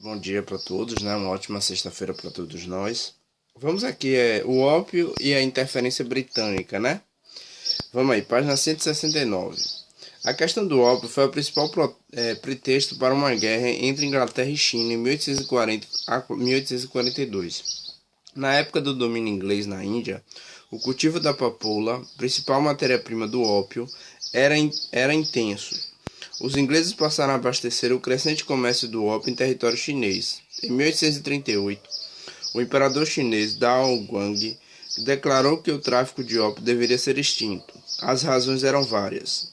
Bom dia para todos, né? Uma ótima sexta-feira para todos nós. Vamos aqui, o ópio e a interferência britânica, né? Vamos aí, página 169. A questão do ópio foi o principal pretexto para uma guerra entre Inglaterra e China em 1840 a 1842. Na época do domínio inglês na Índia, o cultivo da papoula, principal matéria-prima do ópio, era intenso. Os ingleses passaram a abastecer o crescente comércio do ópio em território chinês. Em 1838, o imperador chinês Dao Guang declarou que o tráfico de ópio deveria ser extinto. As razões eram várias: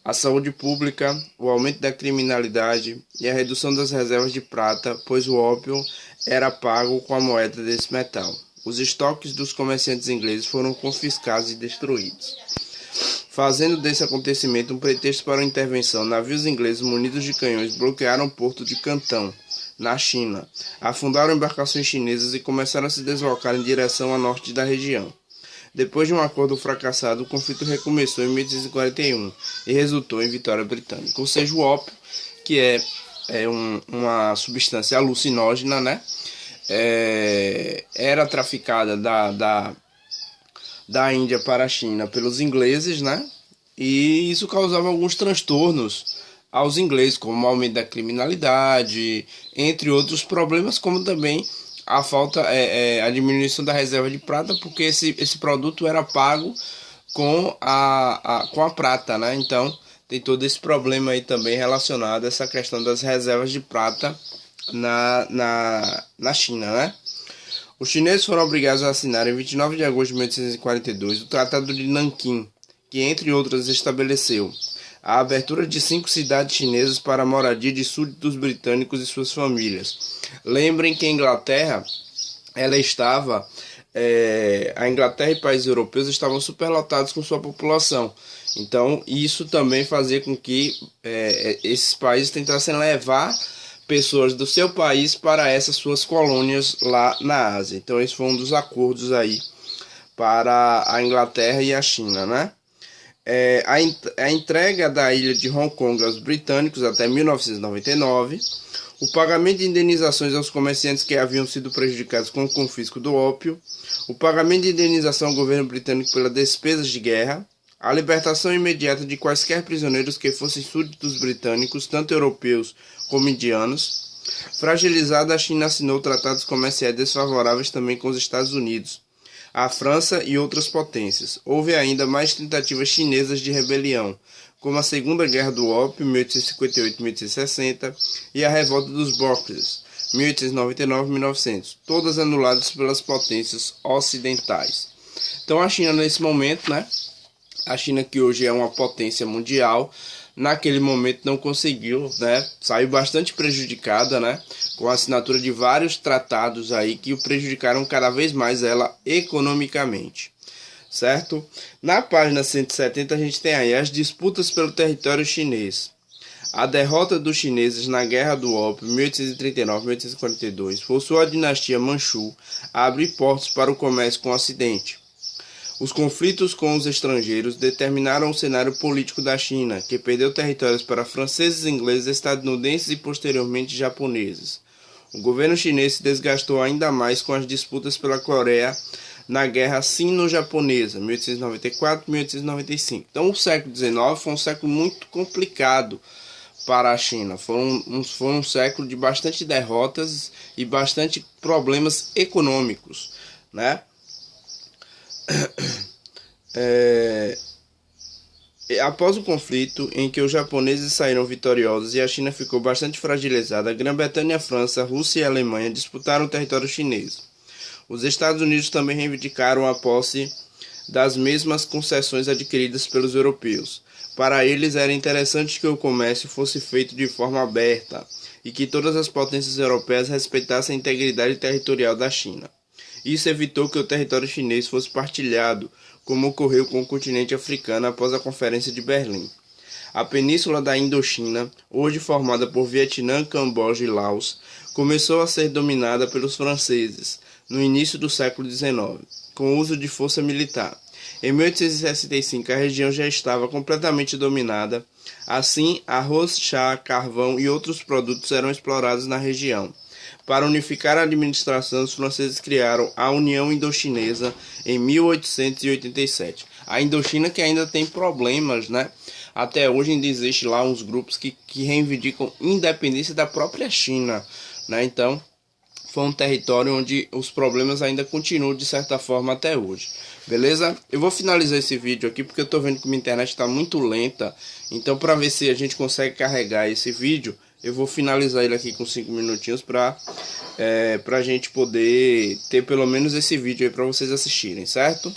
a saúde pública, o aumento da criminalidade e a redução das reservas de prata, pois o ópio era pago com a moeda desse metal. Os estoques dos comerciantes ingleses foram confiscados e destruídos, fazendo desse acontecimento um pretexto para uma intervenção. Navios ingleses munidos de canhões bloquearam o porto de Cantão, na China, afundaram embarcações chinesas e começaram a se deslocar em direção a norte da região. Depois de um acordo fracassado, o conflito recomeçou em 1841 e resultou em vitória britânica. Ou seja, o ópio, que é uma substância alucinógena, né? Era traficada da Índia para a China pelos ingleses, né? E isso causava alguns transtornos aos ingleses, como o aumento da criminalidade, entre outros problemas, como também a a diminuição da reserva de prata, porque esse produto era pago com a prata, né? Então tem todo esse problema aí também relacionado a essa questão das reservas de prata na China, né? Os chineses foram obrigados a assinar em 29 de agosto de 1842 o Tratado de Nanquim, que, entre outras, estabeleceu a abertura de 5 cidades chinesas para a moradia de súditos britânicos e suas famílias. Lembrem que a Inglaterra, a Inglaterra e países europeus estavam superlotados com sua população. Então, isso também fazia com que esses países tentassem levar pessoas do seu país para essas suas colônias lá na Ásia. Então esse foi um dos acordos aí para a Inglaterra e a China, né? A entrega da ilha de Hong Kong aos britânicos até 1999, o pagamento de indenizações aos comerciantes que haviam sido prejudicados com o confisco do ópio, o pagamento de indenização ao governo britânico pelas despesas de guerra, a libertação imediata de quaisquer prisioneiros que fossem súditos britânicos, tanto europeus como indianos. Fragilizada, a China assinou tratados comerciais desfavoráveis também com os Estados Unidos, a França e outras potências. Houve ainda mais tentativas chinesas de rebelião, como a Segunda Guerra do Ópio, 1858-1860, e a Revolta dos Boxers, 1899-1900, todas anuladas pelas potências ocidentais. Então a China nesse momento, né? A China, que hoje é uma potência mundial, naquele momento não conseguiu, né? Saiu bastante prejudicada, né? Com a assinatura de vários tratados aí que o prejudicaram cada vez mais ela economicamente, certo? Na página 170 a gente tem aí as disputas pelo território chinês. A derrota dos chineses na Guerra do Ópio, 1839-1842, forçou a dinastia Manchu a abrir portos para o comércio com o Ocidente. Os conflitos com os estrangeiros determinaram o cenário político da China, que perdeu territórios para franceses, ingleses, estadunidenses e posteriormente japoneses. O governo chinês se desgastou ainda mais com as disputas pela Coreia na Guerra Sino-Japonesa, 1894-1895. Então o século XIX foi um século muito complicado para a China. Foi um século de bastante derrotas e bastante problemas econômicos, né? Após o conflito, em que os japoneses saíram vitoriosos e a China ficou bastante fragilizada, a Grã-Bretanha, a França, a Rússia e a Alemanha disputaram o território chinês. Os Estados Unidos também reivindicaram a posse das mesmas concessões adquiridas pelos europeus. Para eles era interessante que o comércio fosse feito de forma aberta e que todas as potências europeias respeitassem a integridade territorial da China. Isso evitou que o território chinês fosse partilhado, como ocorreu com o continente africano após a Conferência de Berlim. A península da Indochina, hoje formada por Vietnã, Camboja e Laos, começou a ser dominada pelos franceses no início do século XIX, com o uso de força militar. Em 1865, a região já estava completamente dominada Assim, arroz, chá, carvão e outros produtos eram explorados na região. Para unificar a administração, os franceses criaram a União Indochinesa em 1887. A Indochina que ainda tem problemas, né? Até hoje ainda existe lá uns grupos que reivindicam independência da própria China, né? Então, foi um território onde os problemas ainda continuam de certa forma até hoje. Beleza? Eu vou finalizar esse vídeo aqui porque eu tô vendo que minha internet está muito lenta. Então, para ver se a gente consegue carregar esse vídeo, eu vou finalizar ele aqui com 5 minutinhos para a gente poder ter pelo menos esse vídeo aí para vocês assistirem, certo?